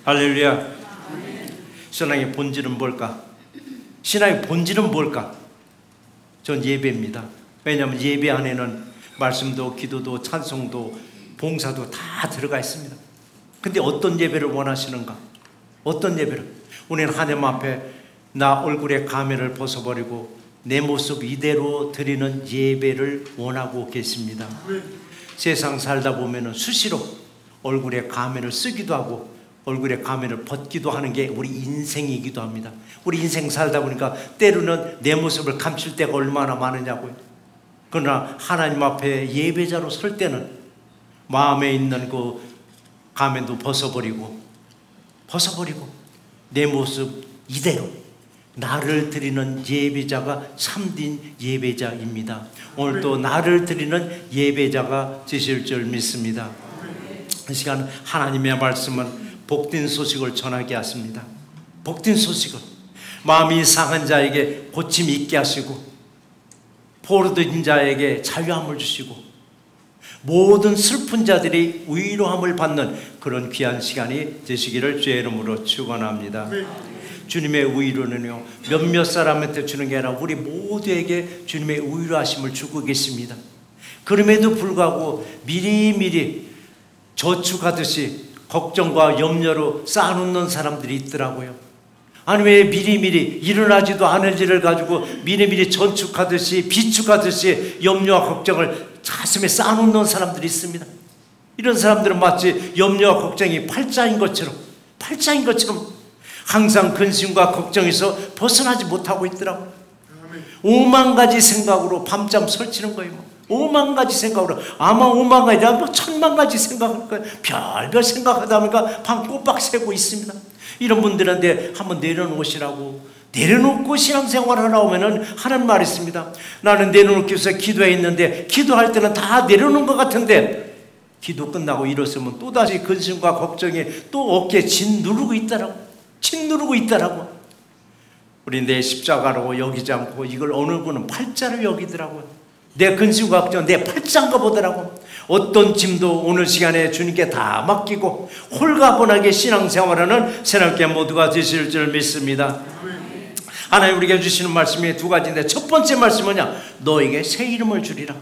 할렐루야. 신앙의 본질은 뭘까? 신앙의 본질은 뭘까? 전 예배입니다. 왜냐하면 예배 안에는 말씀도 기도도 찬송도 봉사도 다 들어가 있습니다. 근데 어떤 예배를 원하시는가? 어떤 예배를? 우리는 하나님 앞에 나 얼굴에 가면을 벗어버리고 내 모습 이대로 드리는 예배를 원하고 계십니다. 세상 살다 보면 수시로 얼굴에 가면을 쓰기도 하고 얼굴에 가면을 벗기도 하는 게 우리 인생이기도 합니다. 우리 인생 살다 보니까 때로는 내 모습을 감출 때가 얼마나 많으냐고요. 그러나 하나님 앞에 예배자로 설 때는 마음에 있는 그 가면도 벗어버리고 내 모습 이대로 나를 드리는 예배자가 참된 예배자입니다. 오늘 또 나를 드리는 예배자가 되실 줄 믿습니다. 이 시간 하나님의 말씀은 복된 소식을 전하게 하십니다. 복된 소식을 마음이 상한 자에게 고침 있게 하시고 포로된 자에게 자유함을 주시고 모든 슬픈 자들이 위로함을 받는 그런 귀한 시간이 되시기를 주의 이름으로 축원합니다. 주님의 위로는요 몇몇 사람한테 주는 게 아니라 우리 모두에게 주님의 위로하심을 주고 계십니다. 그럼에도 불구하고 미리미리 저축하듯이 걱정과 염려로 쌓아놓는 사람들이 있더라고요. 아니 왜 미리미리 일어나지도 않을 일을 가지고 미리미리 저축하듯이 비축하듯이 염려와 걱정을 가슴에 쌓아놓는 사람들이 있습니다. 이런 사람들은 마치 염려와 걱정이 팔자인 것처럼 항상 근심과 걱정에서 벗어나지 못하고 있더라고요. 5만 가지 생각으로 밤잠 설치는 거예요. 5만 가지 생각으로 아마 5만 가지 아니라 1000만 가지 생각할 거예요. 별별 생각하다 보니까 밤 꼬박 새고 있습니다. 이런 분들한테 한번 내려놓으시라고 내려놓고 신앙생활 하러 오면은 하는 말이 있습니다. 나는 내려놓기 위해서 기도해 있는데 기도할 때는 다 내려놓은 것 같은데 기도 끝나고 일어서면 또다시 근심과 걱정이 또 어깨에 진 누르고 있더라고. 우리 내 십자가라고 여기지 않고 이걸 어느 분은 팔자로 여기더라고요. 내 근심과 걱정 내 팔자인가 보더라고. 어떤 짐도 오늘 시간에 주님께 다 맡기고 홀가분하게 신앙생활하는 새롭게 모두가 되실 줄 믿습니다. 하나님 우리에게 주시는 말씀이 두 가지인데 첫 번째 말씀은 뭐냐? 너에게 새 이름을 주리라.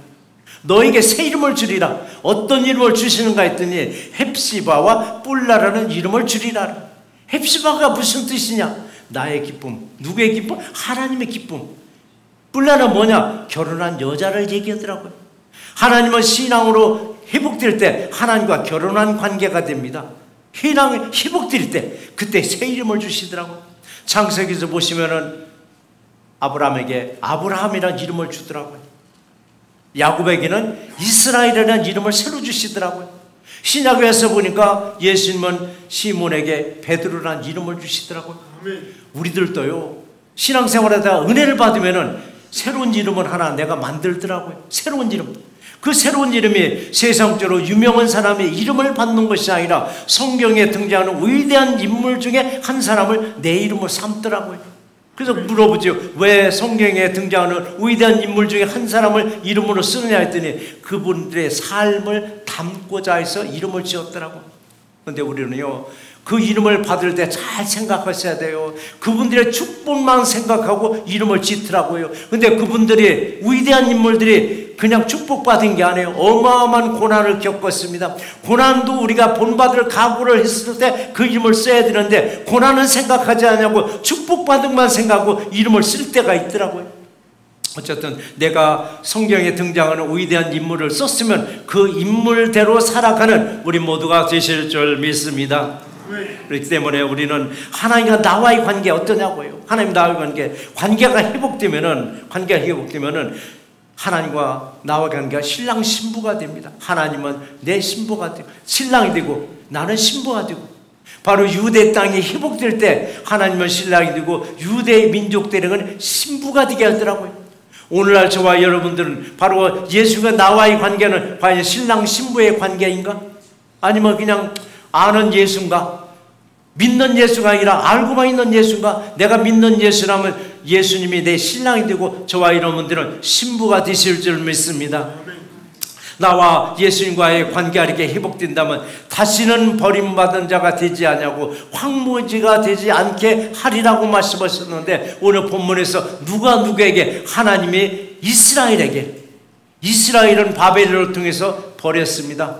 너에게 새 이름을 주리라. 어떤 이름을 주시는가 했더니 헵시바와 뿔라라는 이름을 주리라. 헵시바가 무슨 뜻이냐? 나의 기쁨. 누구의 기쁨? 하나님의 기쁨. 뿔라는 뭐냐? 결혼한 여자를 얘기하더라고요. 하나님은 신앙으로 회복될 때 하나님과 결혼한 관계가 됩니다. 신앙이 회복될 때 그때 새 이름을 주시더라고요. 창세기에서 보시면은 아브라함에게 아브라함이라는 이름을 주더라고요. 야곱에게는 이스라엘이라는 이름을 새로 주시더라고요. 신약에서 보니까 예수님은 시몬에게 베드로라는 이름을 주시더라고요. 우리들도요 신앙생활에다 은혜를 받으면은 새로운 이름을 하나 내가 만들더라고요. 새로운 이름. 그 새로운 이름이 세상적으로 유명한 사람의 이름을 받는 것이 아니라 성경에 등장하는 위대한 인물 중에 한 사람을 내 이름으로 삼더라고요. 그래서 물어보죠. 왜 성경에 등장하는 위대한 인물 중에 한 사람을 이름으로 쓰느냐 했더니 그분들의 삶을 담고자 해서 이름을 지었더라고요. 그런데 우리는요 그 이름을 받을 때 잘 생각하셔야 돼요. 그분들의 축복만 생각하고 이름을 짓더라고요. 근데 그분들이 위대한 인물들이 그냥 축복받은 게 아니에요. 어마어마한 고난을 겪었습니다. 고난도 우리가 본받을 각오를 했을 때 그 이름을 써야 되는데 고난은 생각하지 않냐고 축복받은 것만 생각하고 이름을 쓸 때가 있더라고요. 어쨌든 내가 성경에 등장하는 위대한 인물을 썼으면 그 인물대로 살아가는 우리 모두가 되실 줄 믿습니다. 그렇기 때문에 우리는 하나님과 나와의 관계 어떠냐고요. 하나님 나와의 관계가 회복되면은 하나님과 나와의 관계가 신랑 신부가 됩니다. 하나님은 내 신부가 되고 신랑이 되고 나는 신부가 되고 바로 유대 땅이 회복될 때 하나님은 신랑이 되고 유대 민족들은 신부가 되게 하더라고요. 오늘날 저와 여러분들은 바로 예수가 나와의 관계는 과연 신랑 신부의 관계인가? 아니면 그냥 아는 예수인가? 믿는 예수가 아니라 알고만 있는 예수인가? 내가 믿는 예수라면 예수님이 내 신랑이 되고 저와 여러분들은 신부가 되실 줄 믿습니다. 나와 예수님과의 관계가 이렇게 회복된다면 다시는 버림받은 자가 되지 않냐고 황무지가 되지 않게 하리라고 말씀하셨는데, 오늘 본문에서 누가 누구에게? 하나님이 이스라엘에게. 이스라엘은 바벨론을 통해서 버렸습니다.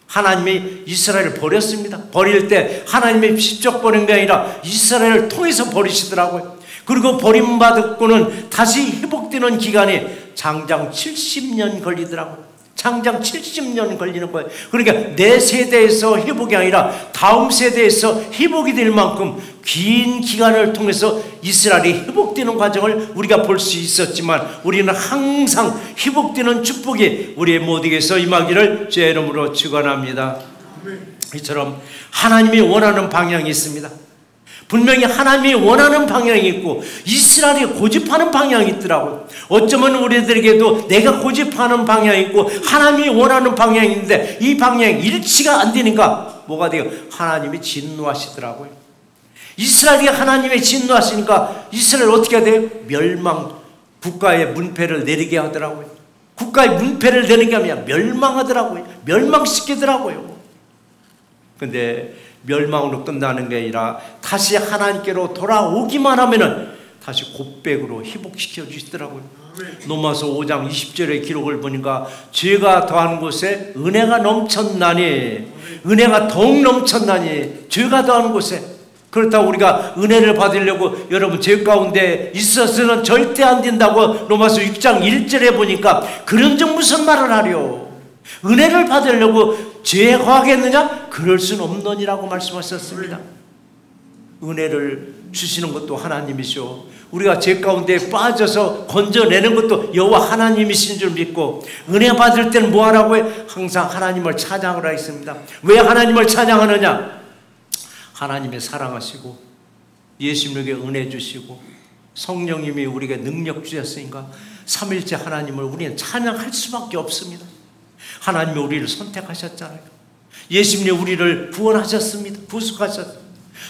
하나님이 이스라엘을 버렸습니다. 버릴 때 하나님의 직접 버린 게 아니라 이스라엘을 통해서 버리시더라고요. 그리고 버림받았고는 다시 회복되는 기간이 장장 70년 걸리더라고요. 장장 70년 걸리는 거예요. 그러니까 내 세대에서 회복이 아니라 다음 세대에서 회복이 될 만큼 긴 기간을 통해서 이스라엘이 회복되는 과정을 우리가 볼 수 있었지만, 우리는 항상 회복되는 축복이 우리의 모두에게서 임하기를 주의 이름으로 축원합니다. 이처럼 하나님이 원하는 방향이 있습니다. 분명히 하나님이 원하는 방향이 있고 이스라엘이 고집하는 방향이 있더라고요. 어쩌면 우리들에게도 내가 고집하는 방향이 있고 하나님이 원하는 방향이 있는데 이 방향이 일치가 안 되니까 뭐가 돼요? 하나님이 진노하시더라고요. 이스라엘이 하나님의 진노하시니까 이스라엘 어떻게 해야 돼요? 멸망, 국가의 문패를 내리게 하더라고요. 국가의 문패를 내는 게 아니라 멸망하더라고요. 멸망시키더라고요. 근데 멸망으로 끝나는 게 아니라 다시 하나님께로 돌아오기만 하면은 다시 곱백으로 회복시켜 주시더라고요. 로마서 5장 20절의 기록을 보니까 죄가 더한 곳에 은혜가 넘쳤나니, 은혜가 더욱 넘쳤나니, 죄가 더한 곳에. 그렇다고 우리가 은혜를 받으려고 여러분 죄 가운데 있어서는 절대 안 된다고 로마서 6장 1절에 보니까 그런 점 무슨 말을 하려? 은혜를 받으려고 죄에 허하겠느냐? 그럴 수는 없느니라고 말씀하셨습니다. 은혜를 주시는 것도 하나님이시오. 우리가 죄 가운데 빠져서 건져내는 것도 여호와 하나님이신 줄 믿고, 은혜 받을 때는 뭐 하라고 해? 항상 하나님을 찬양하라 했습니다. 왜 하나님을 찬양하느냐? 하나님이 사랑하시고 예수님에게 은혜 주시고 성령님이 우리에게 능력 주셨으니까 삼일째 하나님을 우리는 찬양할 수밖에 없습니다. 하나님이 우리를 선택하셨잖아요. 예수님이 우리를 구원하셨습니다. 부속하셨습니다.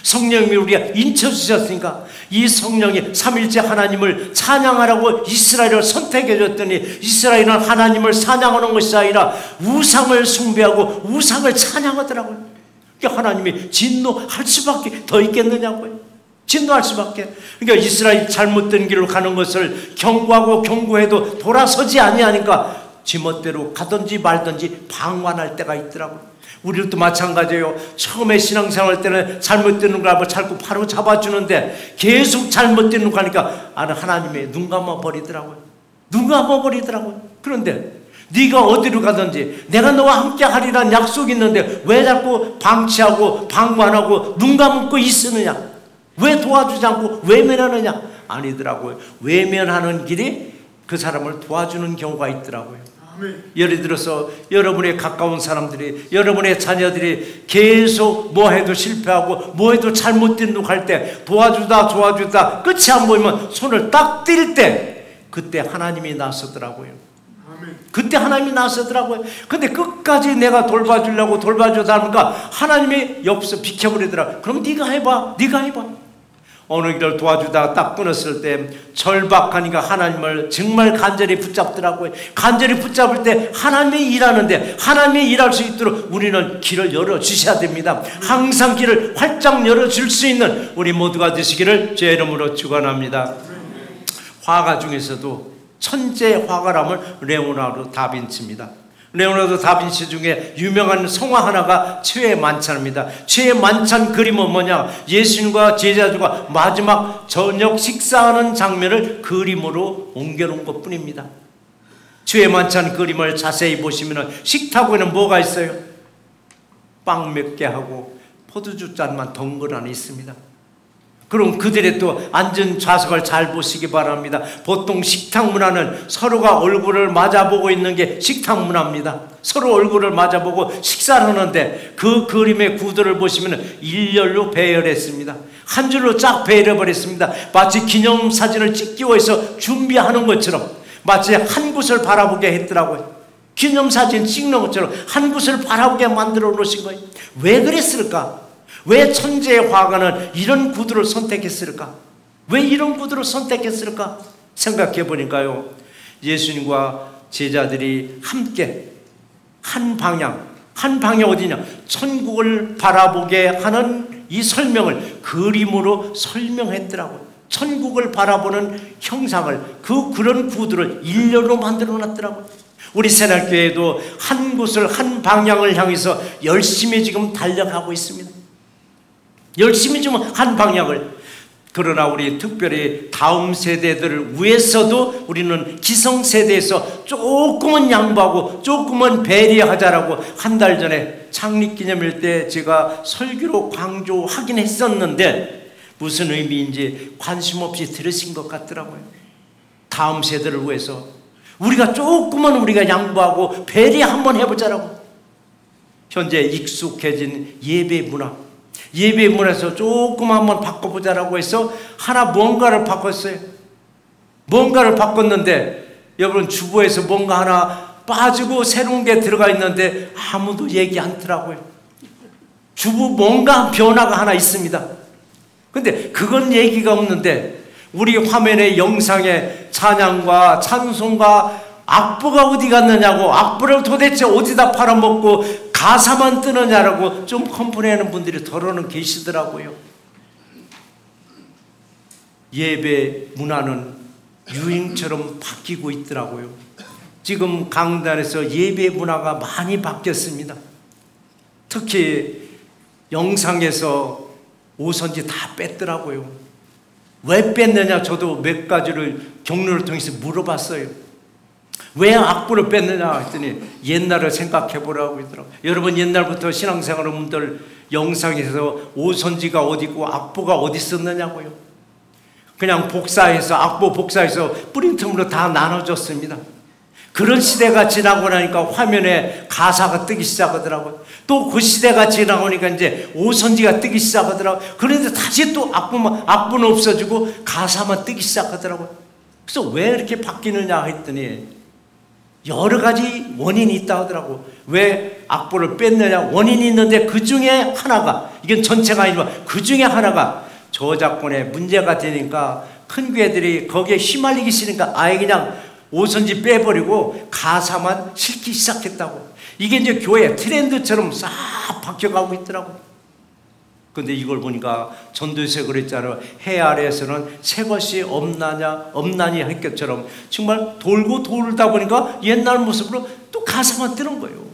성령님이 우리가 인쳐주셨으니까 이 성령이 삼일째 하나님을 찬양하라고 이스라엘을 선택해 줬더니 이스라엘은 하나님을 찬양하는 것이 아니라 우상을 숭배하고 우상을 찬양하더라고요. 그러니까 하나님이 진노할 수밖에 더 있겠느냐고요. 진노할 수밖에. 그러니까 이스라엘이 잘못된 길로 가는 것을 경고하고 경고해도 돌아서지 아니하니까 지멋대로 가든지 말든지 방관할 때가 있더라고요. 우리도 마찬가지예요. 처음에 신앙생활 때는 잘못되는 걸 알고 자꾸 바로 잡아주는데 계속 잘못되는 거 하니까 하나님이 눈 감아버리더라고요. 눈 감아버리더라고요. 그런데 네가 어디로 가든지 내가 너와 함께 하리라는 약속이 있는데 왜 자꾸 방치하고 방관하고 눈 감고 있으느냐? 왜 도와주지 않고 외면하느냐? 아니더라고요. 외면하는 길이 그 사람을 도와주는 경우가 있더라고요. 예를 들어서 여러분의 가까운 사람들이, 여러분의 자녀들이 계속 뭐 해도 실패하고 뭐 해도 잘못된 룩 할 때 도와주다 끝이 안 보이면 손을 딱 뗄 때 그때 하나님이 나서더라고요. 그때 하나님이 나서더라고요. 근데 끝까지 내가 돌봐주려고 돌봐주다 하니까 하나님이 옆에서 비켜버리더라. 그럼 네가 해봐. 어느 길을 도와주다가 딱 끊었을 때 절박하니까 하나님을 정말 간절히 붙잡더라고요. 간절히 붙잡을 때 하나님이 일하는데 화나님이 일할 수 있도록 우리는 길을 열어주셔야 됩니다. 항상 길을 활짝 열어줄 수 있는 우리 모두가 되시기를 주의 이름으로 축원합니다. 화가 중에서도 천재 화가라면 레오나르도 다빈치입니다. 레오나르도 다빈치 중에 유명한 성화 하나가 최애 만찬입니다. 최애 만찬 그림은 뭐냐? 예수님과 제자들과 마지막 저녁 식사하는 장면을 그림으로 옮겨놓은 것 뿐입니다. 최애 만찬 그림을 자세히 보시면 식탁에는 뭐가 있어요? 빵 몇 개 하고 포도주 잔만 덩그러니 있습니다. 그럼 그들의 또 앉은 좌석을 잘 보시기 바랍니다. 보통 식탁 문화는 서로가 얼굴을 맞아보고 있는 게 식탁 문화입니다. 서로 얼굴을 맞아보고 식사를 하는데 그 그림의 구도를 보시면 일렬로 배열했습니다. 한 줄로 쫙 배열해버렸습니다. 마치 기념사진을 찍기 위해서 준비하는 것처럼 마치 한 곳을 바라보게 했더라고요. 기념사진 찍는 것처럼 한 곳을 바라보게 만들어 놓으신 거예요. 왜 그랬을까? 왜 천재의 화가는 이런 구도를 선택했을까? 왜 이런 구도를 선택했을까? 생각해 보니까요, 예수님과 제자들이 함께 한 방향 어디냐? 천국을 바라보게 하는 이 설명을 그림으로 설명했더라고요. 천국을 바라보는 형상을, 그런 구도를 일렬로 만들어 놨더라고요. 우리 새날교회도 한 곳을, 한 방향을 향해서 열심히 지금 달려가고 있습니다. 열심히 지금 한 방향을. 그러나 우리 특별히 다음 세대들을 위해서도 우리는 기성세대에서 조금은 양보하고 조금은 배려하자라고 한 달 전에 창립기념일 때 제가 설교로 강조하긴 했었는데 무슨 의미인지 관심 없이 들으신 것 같더라고요. 다음 세대를 위해서 우리가 조금은 우리가 양보하고 배려 한번 해보자라고. 현재 익숙해진 예배 문화에서 조금 한번 바꿔보자라고 해서 뭔가를 바꿨어요. 뭔가를 바꿨는데 여러분 주부에서 뭔가 하나 빠지고 새로운 게 들어가 있는데 아무도 얘기 않더라고요. 주부 뭔가 변화가 하나 있습니다. 근데 그건 얘기가 없는데 우리 화면의 영상에 찬양과 찬송과 악보가 어디 갔느냐고, 악보를 도대체 어디다 팔아먹고 가사만 뜨느냐라고 좀 컴플레인하는 분들이 더러는 계시더라고요. 예배 문화는 유행처럼 바뀌고 있더라고요. 지금 강단에서 예배 문화가 많이 바뀌었습니다. 특히 영상에서 오선지 다 뺐더라고요. 왜 뺐느냐 저도 몇 가지를 경로를 통해서 물어봤어요. 왜 악보를 뺐느냐 했더니 옛날을 생각해 보라고 하더라고요. 여러분 옛날부터 신앙생활 분들 영상에서 오선지가 어디 있고 악보가 어디 있었느냐고요. 그냥 악보 복사해서 프린트물로 다 나눠줬습니다. 그런 시대가 지나고 나니까 화면에 가사가 뜨기 시작하더라고요. 또 그 시대가 지나오니까 이제 오선지가 뜨기 시작하더라고요. 그런데 다시 또 악보는 없어지고 가사만 뜨기 시작하더라고요. 그래서 왜 이렇게 바뀌느냐 했더니 여러 가지 원인이 있다 하더라고. 왜 악보를 뺐느냐 원인이 있는데 그 중에 하나가, 이건 전체가 아니지만 그 중에 하나가 저작권에 문제가 되니까 큰 교회들이 거기에 휘말리기 싫으니까 아예 그냥 오선지 빼버리고 가사만 실기 시작했다고. 이게 이제 교회 트렌드처럼 싹 바뀌어가고 있더라고. 근데 이걸 보니까 전도에서 그랬잖아요. 해 아래에서는 새 것이 없나니 할 것처럼 정말 돌고 돌다 보니까 옛날 모습으로 또 가사만 뜨는 거예요.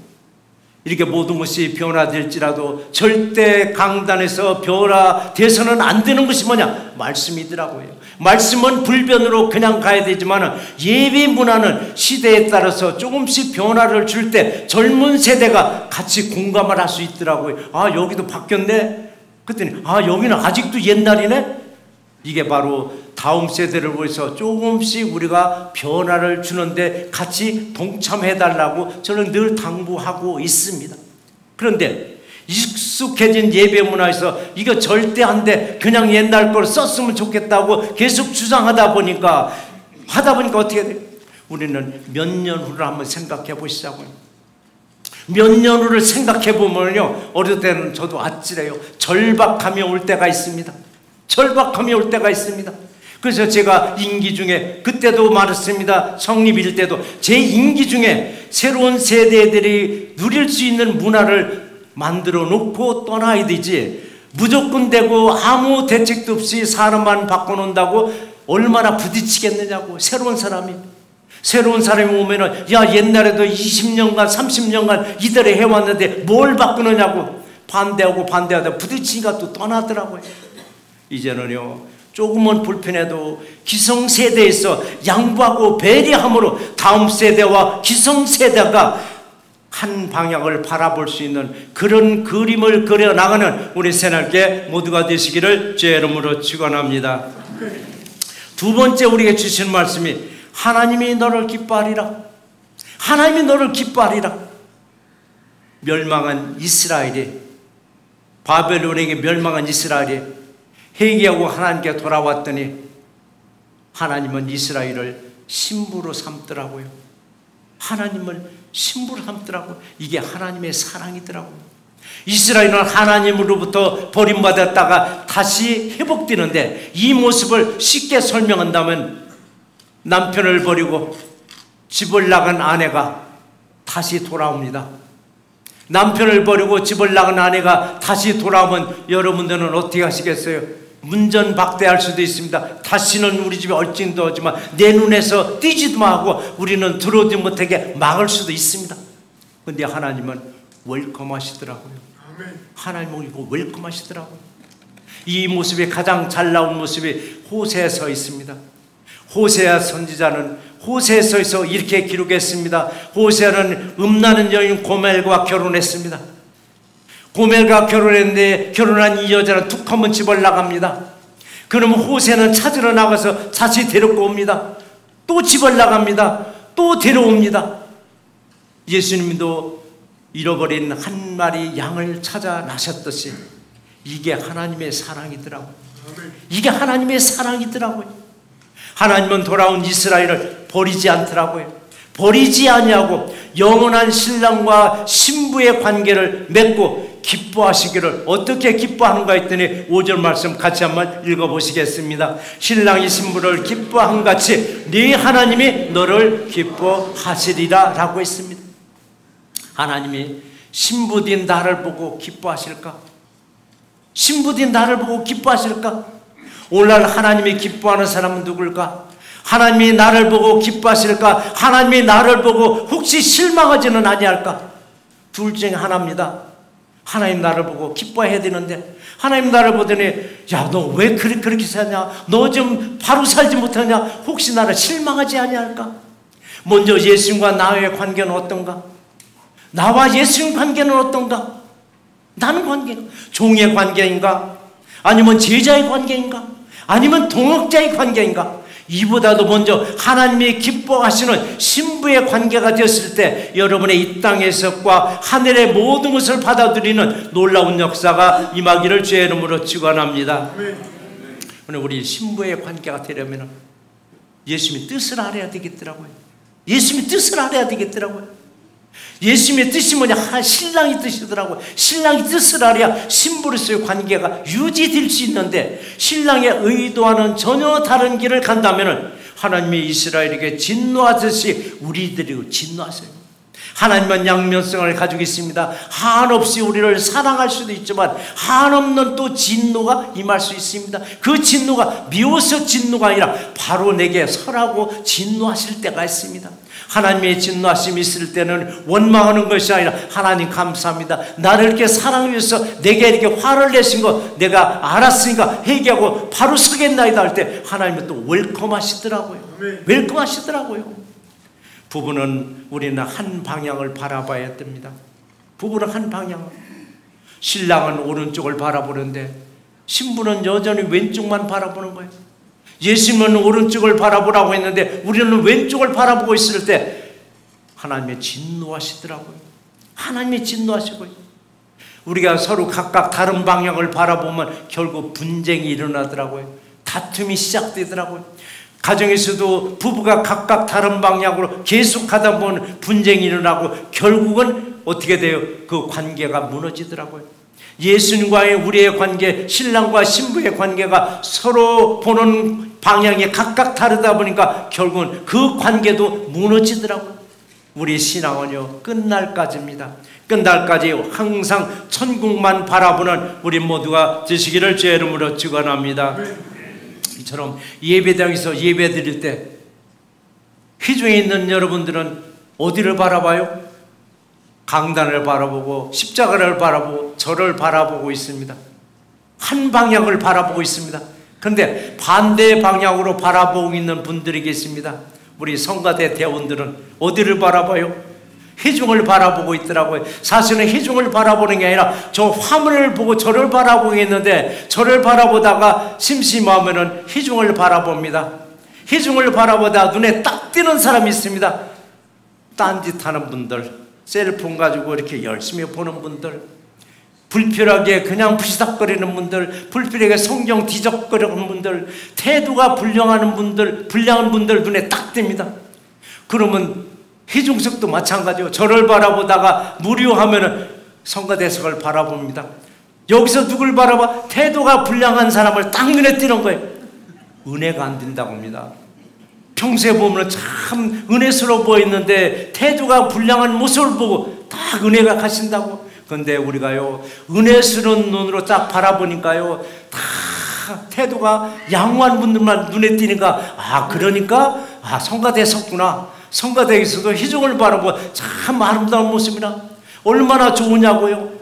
이렇게 모든 것이 변화될지라도 절대 강단에서 변화돼서는 안 되는 것이 뭐냐? 말씀이더라고요. 말씀은 불변으로 그냥 가야 되지만 예배 문화는 시대에 따라서 조금씩 변화를 줄 때 젊은 세대가 같이 공감을 할 수 있더라고요. 아, 여기도 바뀌었네. 그랬더니 여기는 아직도 옛날이네. 이게 바로 다음 세대를 위해서 조금씩 우리가 변화를 주는데 같이 동참해달라고 저는 늘 당부하고 있습니다. 그런데 익숙해진 예배 문화에서 이거 절대 안 돼, 그냥 옛날 걸 썼으면 좋겠다고 계속 주장하다 보니까 어떻게 돼요? 우리는 몇 년 후를 한번 생각해 보시자고요. 몇 년 후를 생각해 보면요, 어릴 때는 저도 아찔해요. 절박함이 올 때가 있습니다. 절박함이 올 때가 있습니다. 그래서 제가 임기 중에, 그때도 말했습니다. 성립일 때도 제 임기 중에 새로운 세대들이 누릴 수 있는 문화를 만들어 놓고 떠나야 되지, 무조건 되고 아무 대책도 없이 사람만 바꿔놓는다고 얼마나 부딪히겠느냐고. 새로운 사람이 오면은 야, 옛날에도 20년간 30년간 이대로 해왔는데 뭘 바꾸느냐고 반대하다 부딪히니까 또 떠나더라고요. 이제는요, 조금은 불편해도 기성세대에서 양보하고 배려함으로 다음 세대와 기성세대가 한 방향을 바라볼 수 있는 그런 그림을 그려나가는 우리 새날교회 모두가 되시기를 주의 이름으로 축원합니다. 두 번째 우리에게 주시는 말씀이 하나님이 너를 기뻐하리라. 하나님이 너를 기뻐하리라. 멸망한 이스라엘이, 바벨론에게 멸망한 이스라엘이 회개하고 하나님께 돌아왔더니 하나님은 이스라엘을 신부로 삼더라고요. 하나님을 신부로 삼더라고요. 이게 하나님의 사랑이더라고요. 이스라엘은 하나님으로부터 버림받았다가 다시 회복되는데, 이 모습을 쉽게 설명한다면 남편을 버리고 집을 나간 아내가 다시 돌아옵니다. 남편을 버리고 집을 나간 아내가 다시 돌아오면 여러분들은 어떻게 하시겠어요? 문전박대할 수도 있습니다. 다시는 우리 집에 얼씬도 오지만 내 눈에서 띄지도 하고 우리는 들어오지 못하게 막을 수도 있습니다. 근데 하나님은 웰컴하시더라고요. 하나님은 이거 웰컴하시더라고요. 이 모습이 가장 잘 나온 모습이 호세에 서 있습니다. 호세아 선지자는 호세서에서 이렇게 기록했습니다. 호세아는 음란한 여인 고멜과 결혼했습니다. 고멜과 결혼했는데 결혼한 이 여자는 툭 하면 집을 나갑니다. 그러면 호세는 찾으러 나가서 다시 데리고 옵니다. 또 집을 나갑니다. 또 데려옵니다. 예수님도 잃어버린 한 마리 양을 찾아 나셨듯이 이게 하나님의 사랑이더라고요. 이게 하나님의 사랑이더라고요. 하나님은 돌아온 이스라엘을 버리지 않더라고요. 버리지 아니하고 영원한 신랑과 신부의 관계를 맺고 기뻐하시기를. 어떻게 기뻐하는가 했더니 5절 말씀 같이 한번 읽어보시겠습니다. 신랑이 신부를 기뻐한 같이 네 하나님이 너를 기뻐하시리라 라고 했습니다. 하나님이 신부된 나를 보고 기뻐하실까? 신부된 나를 보고 기뻐하실까? 오늘날 하나님이 기뻐하는 사람은 누굴까? 하나님이 나를 보고 기뻐하실까? 하나님이 나를 보고 혹시 실망하지는 아니할까? 둘 중에 하나입니다. 하나님 나를 보고 기뻐해야 되는데 하나님 나를 보더니 야, 너 왜 그렇게 사냐? 너 좀 바로 살지 못하냐? 혹시 나를 실망하지 아니할까? 먼저 예수님과 나의 관계는 어떤가? 나와 예수님 관계는 어떤가? 나는 관계가 종의 관계인가? 아니면 제자의 관계인가? 아니면 동역자의 관계인가? 이보다도 먼저 하나님이 기뻐하시는 신부의 관계가 되었을 때 여러분의 이 땅에서과 하늘의 모든 것을 받아들이는 놀라운 역사가 임하기를 주의 이름으로 축원합니다. 우리 신부의 관계가 되려면 예수님의 뜻을 알아야 되겠더라고요. 예수님의 뜻을 알아야 되겠더라고요. 예수님의 뜻이 뭐냐? 신랑의 뜻이더라고요. 신랑의 뜻을 알아야 신부로서의 관계가 유지될 수 있는데 신랑의 의도와는 전혀 다른 길을 간다면 하나님이 이스라엘에게 진노하듯이 우리들이 진노하세요. 하나님은 양면성을 가지고 있습니다. 한없이 우리를 사랑할 수도 있지만 한없는 또 진노가 임할 수 있습니다. 그 진노가 미워서 진노가 아니라 바로 내게 설하고 진노하실 때가 있습니다. 하나님의 진노하심이 있을 때는 원망하는 것이 아니라 하나님 감사합니다. 나를 이렇게 사랑해서 내게 이렇게 화를 내신 거 내가 알았으니까 회개하고 바로 서겠나이다 할 때 하나님은 또 웰컴하시더라고요. 웰컴하시더라고요. 부부는 우리는 한 방향을 바라봐야 됩니다. 부부는 한 방향. 신랑은 오른쪽을 바라보는데 신부는 여전히 왼쪽만 바라보는 거예요. 예수님은 오른쪽을 바라보라고 했는데 우리는 왼쪽을 바라보고 있을 때 하나님의 진노하시더라고요. 하나님의 진노하시고요. 우리가 서로 각각 다른 방향을 바라보면 결국 분쟁이 일어나더라고요. 다툼이 시작되더라고요. 가정에서도 부부가 각각 다른 방향으로 계속 하다 보면 분쟁이 일어나고 결국은 어떻게 돼요? 그 관계가 무너지더라고요. 예수님과의 우리의 관계, 신랑과 신부의 관계가 서로 보는 방향이 각각 다르다 보니까 결국은 그 관계도 무너지더라고요. 우리 신앙은요, 끝날까지입니다. 끝날까지 항상 천국만 바라보는 우리 모두가 되시기를 주의 이름으로 축원합니다. 이처럼 예배당에서 예배 드릴 때 회중에 있는 여러분들은 어디를 바라봐요? 강단을 바라보고 십자가를 바라보고 저를 바라보고 있습니다. 한 방향을 바라보고 있습니다. 그런데 반대 방향으로 바라보고 있는 분들이 계십니다. 우리 성가대 대원들은 어디를 바라봐요? 회중을 바라보고 있더라고요. 사실은 회중을 바라보는 게 아니라 저 화면을 보고 저를 바라보고 있는데 저를 바라보다가 심심하면 회중을 바라봅니다. 회중을 바라보다 눈에 딱 띄는 사람이 있습니다. 딴짓하는 분들, 셀폰 가지고 이렇게 열심히 보는 분들, 불필요하게 그냥 푸시닥거리는 분들, 불필요하게 성경 뒤적거리는 분들, 태도가 불량한 분들 눈에 딱 띕니다. 그러면 회중석도 마찬가지요. 저를 바라보다가 무료하면 성가대석을 바라봅니다. 여기서 누굴 바라봐? 태도가 불량한 사람을 딱 눈에 띄는 거예요. 은혜가 안 된다고 합니다. 평소에 보면 참 은혜스러워 보였는데 태도가 불량한 모습을 보고 딱 은혜가 가신다고. 그런데 우리가요, 은혜스러운 눈으로 딱 바라보니까요, 다 태도가 양호한 분들만 눈에 띄니까, 그러니까 성가대 섰구나. 성가대에서도 희종을 바라보고 참 아름다운 모습이나 얼마나 좋으냐고요.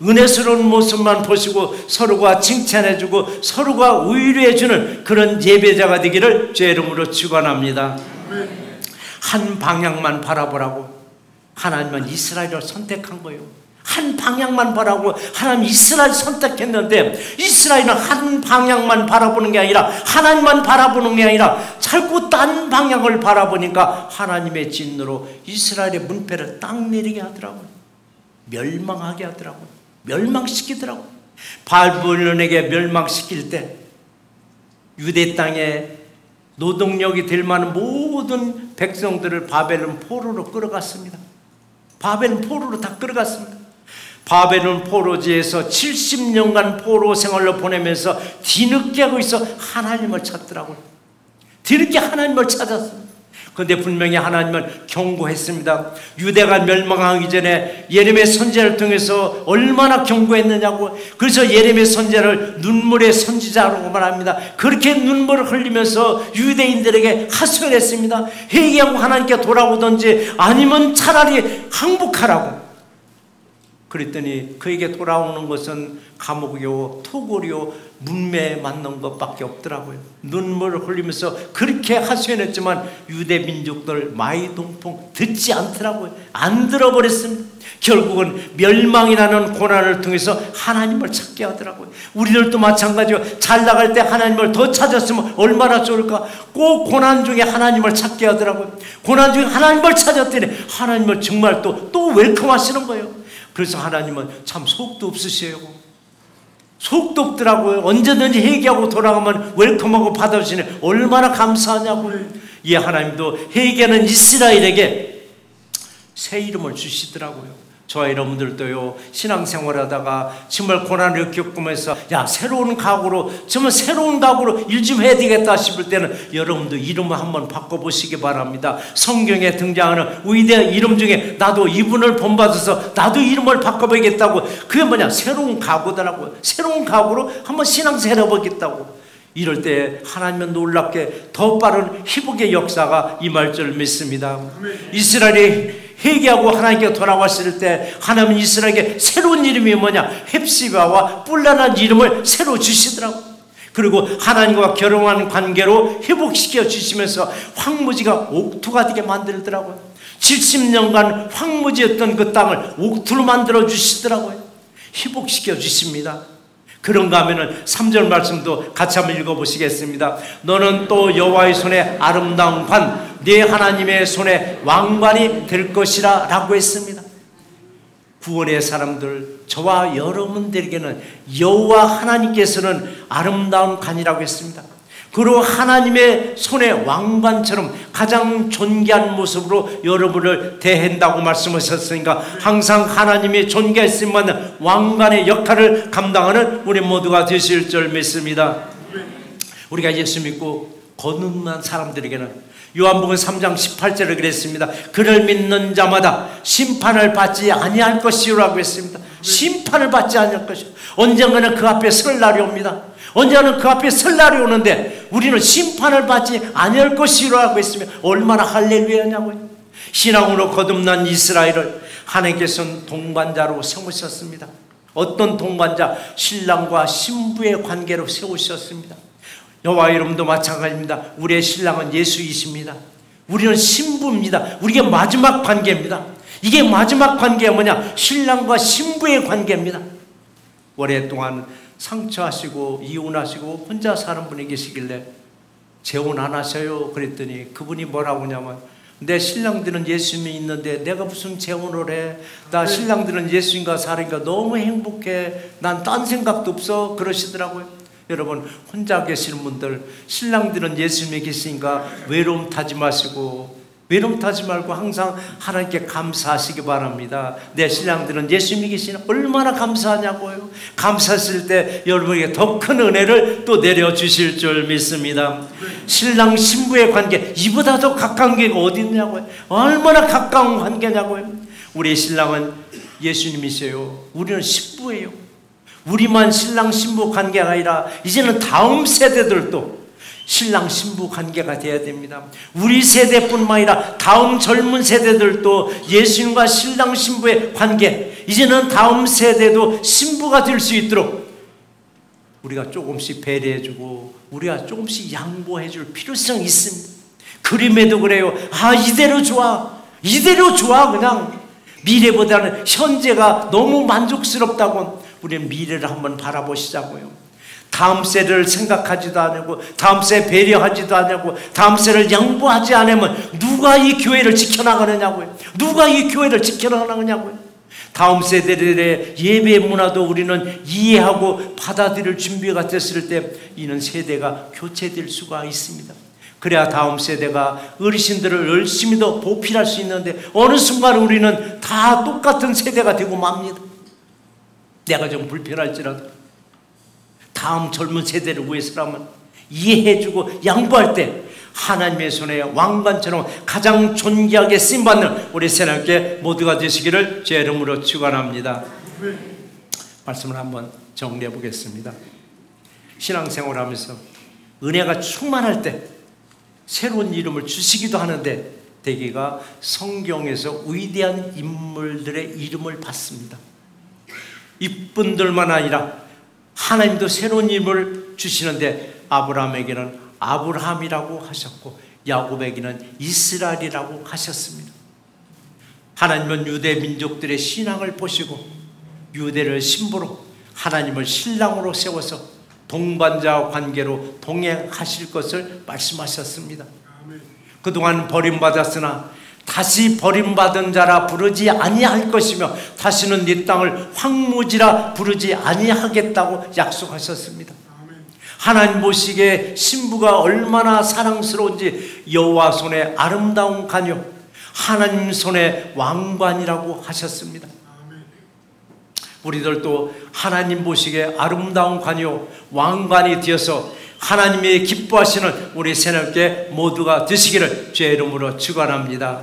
은혜스러운 모습만 보시고 서로가 칭찬해주고 서로가 위로해주는 그런 예배자가 되기를 주의 이름으로 축원합니다. 한 방향만 바라보라고 하나님은 이스라엘을 선택한 거예요. 한 방향만 바라고 하나님 이스라엘 선택했는데, 이스라엘은 한 방향만 바라보는 게 아니라 하나님만 바라보는 게 아니라 자꾸 딴 방향을 바라보니까 하나님의 진노로 이스라엘의 문패를 딱 내리게 하더라고요. 멸망하게 하더라고요. 멸망시키더라고요. 바벨론에게 멸망시킬 때 유대 땅에 노동력이 될 만한 모든 백성들을 바벨론 포로로 끌어갔습니다. 바벨론 포로로 다 끌어갔습니다. 바벨론 포로지에서 70년간 포로 생활로 보내면서 뒤늦게 하고 있어 하나님을 찾더라고요. 뒤늦게 하나님을 찾았습니다. 그런데 분명히 하나님은 경고했습니다. 유대가 멸망하기 전에 예레미야 선지자를 통해서 얼마나 경고했느냐고. 그래서 예레미야 선지자를 눈물의 선지자라고 말합니다. 그렇게 눈물을 흘리면서 유대인들에게 하소연했습니다. 회개하고 하나님께 돌아오든지 아니면 차라리 항복하라고. 그랬더니 그에게 돌아오는 것은 감옥이요, 토굴이요, 문매에 맞는 것밖에 없더라고요. 눈물을 흘리면서 그렇게 하소연했지만 유대 민족들 마이동풍 듣지 않더라고요. 안 들어버렸습니다. 결국은 멸망이라는 고난을 통해서 하나님을 찾게 하더라고요. 우리들도 마찬가지로 잘 나갈 때 하나님을 더 찾았으면 얼마나 좋을까. 꼭 고난 중에 하나님을 찾게 하더라고요. 고난 중에 하나님을 찾았더니 하나님을 정말 또 웰컴하시는 거예요. 그래서 하나님은 참 속도 없으세요. 속도 없더라고요. 언제든지 회개하고 돌아가면 웰컴하고 받아주시니 얼마나 감사하냐고요. 이 하나님도 회개하는 이스라엘에게 새 이름을 주시더라고요. 저와 여러분들도요, 신앙생활하다가 정말 고난을 겪으면서 새로운 각오로, 정말 새로운 각오로 일 좀 해야 되겠다 싶을 때는 여러분도 이름을 한번 바꿔보시기 바랍니다. 성경에 등장하는 위대한 이름 중에 나도 이분을 본받아서 나도 이름을 바꿔보겠다고. 그게 뭐냐? 새로운 각오더라고요. 새로운 각오로 한번 신앙생활 해보겠다고. 이럴 때 하나님은 놀랍게 더 빠른 회복의 역사가 임할 줄 믿습니다. 이스라엘이 회개하고 하나님께 돌아왔을 때 하나님은 이스라엘에게 새로운 이름이 뭐냐? 헵시바와 뿔란한 이름을 새로 주시더라고요. 그리고 하나님과 결혼한 관계로 회복시켜 주시면서 황무지가 옥토가 되게 만들더라고요. 70년간 황무지였던 그 땅을 옥토로 만들어 주시더라고요. 회복시켜 주십니다. 그런가 하면은 3절 말씀도 같이 한번 읽어보시겠습니다. 너는 또 여호와의 손에 아름다운 관, 네 하나님의 손에 왕관이 될 것이라 라고 했습니다. 구원의 사람들, 저와 여러분들에게는 여호와 하나님께서는 아름다운 관이라고 했습니다. 그리고 하나님의 손의 왕관처럼 가장 존귀한 모습으로 여러분을 대한다고 말씀하셨으니까 항상 하나님의 존귀했으면 왕관의 역할을 감당하는 우리 모두가 되실 줄 믿습니다. 우리가 예수 믿고 거듭난 사람들에게는 요한복음 3장 18절에 그랬습니다. 그를 믿는 자마다 심판을 받지 아니할 것이라고 했습니다. 심판을 받지 아니할 것이요. 언젠가는 그 앞에 설 날이 옵니다. 언제는 그 앞에 설 날이 오는데 우리는 심판을 받지 아니할 것이라고 했으면 얼마나 할렐루야냐고요. 신앙으로 거듭난 이스라엘을 하나님께서는 동반자로 세우셨습니다. 어떤 동반자? 신랑과 신부의 관계로 세우셨습니다. 여호와 이름도 마찬가지입니다. 우리의 신랑은 예수이십니다. 우리는 신부입니다. 우리의 마지막 관계입니다. 이게 마지막 관계가 뭐냐? 신랑과 신부의 관계입니다. 오랫동안 상처하시고 이혼하시고 혼자 사는 분이 계시길래 재혼 안 하셔요 그랬더니 그분이 뭐라고 하냐면 내 신랑들은 예수님이 있는데 내가 무슨 재혼을 해. 나 신랑들은 예수님과 살으니까 너무 행복해. 난 딴 생각도 없어 그러시더라고요. 여러분 혼자 계시는 분들 신랑들은 예수님이 계시니까 외로움 타지 마시고 외로움 타지 말고 항상 하나님께 감사하시기 바랍니다. 내 신랑들은 예수님이 계시는 얼마나 감사하냐고요. 감사했을 때 여러분에게 더 큰 은혜를 또 내려주실 줄 믿습니다. 신랑 신부의 관계, 이보다 더 가까운 게 어디 있냐고요. 얼마나 가까운 관계냐고요. 우리 신랑은 예수님이세요. 우리는 신부예요. 우리만 신랑 신부 관계가 아니라 이제는 다음 세대들도 신랑 신부 관계가 되어야 됩니다. 우리 세대뿐만 아니라 다음 젊은 세대들도 예수님과 신랑 신부의 관계, 이제는 다음 세대도 신부가 될 수 있도록 우리가 조금씩 배려해주고 우리가 조금씩 양보해줄 필요성이 있습니다. 그림에도 그래요. 아, 이대로 좋아, 이대로 좋아. 그냥 미래보다는 현재가 너무 만족스럽다고 우리는 미래를 한번 바라보시자고요. 다음 세대를 생각하지도 않고 다음 세대 배려하지도 않고 다음 세대를 양보하지 않으면 누가 이 교회를 지켜나가느냐고요. 누가 이 교회를 지켜나가느냐고요. 다음 세대들의 예배 문화도 우리는 이해하고 받아들일 준비가 됐을 때 이는 세대가 교체될 수가 있습니다. 그래야 다음 세대가 어르신들을 열심히 더 보필할 수 있는데 어느 순간 우리는 다 똑같은 세대가 되고 맙니다. 내가 좀 불편할지라도 다음 젊은 세대를 위해서라면 이해해주고 양보할 때 하나님의 손에 왕관처럼 가장 존귀하게 쓰임받는 우리 새남께 모두가 되시기를 제 이름으로 축원합니다. 말씀을 한번 정리해 보겠습니다. 신앙생활하면서 은혜가 충만할 때 새로운 이름을 주시기도 하는데 대개가 성경에서 위대한 인물들의 이름을 받습니다. 이분들만 아니라 하나님도 새로운 이름을 주시는데 아브라함에게는 아브라함이라고 하셨고 야곱에게는 이스라엘이라고 하셨습니다. 하나님은 유대 민족들의 신앙을 보시고 유대를 신부로 하나님을 신랑으로 세워서 동반자 관계로 동행하실 것을 말씀하셨습니다. 그동안 버림받았으나 다시 버림받은 자라 부르지 아니할 것이며 다시는 네 땅을 황무지라 부르지 아니하겠다고 약속하셨습니다. 하나님 보시기에 신부가 얼마나 사랑스러운지 여호와 손에 아름다운 가녀, 하나님 손에 왕관이라고 하셨습니다. 우리들도 하나님 보시기에 아름다운 가녀, 왕관이 되어서 하나님이 기뻐하시는 우리 새남께 모두가 되시기를 주의 이름으로 축원합니다.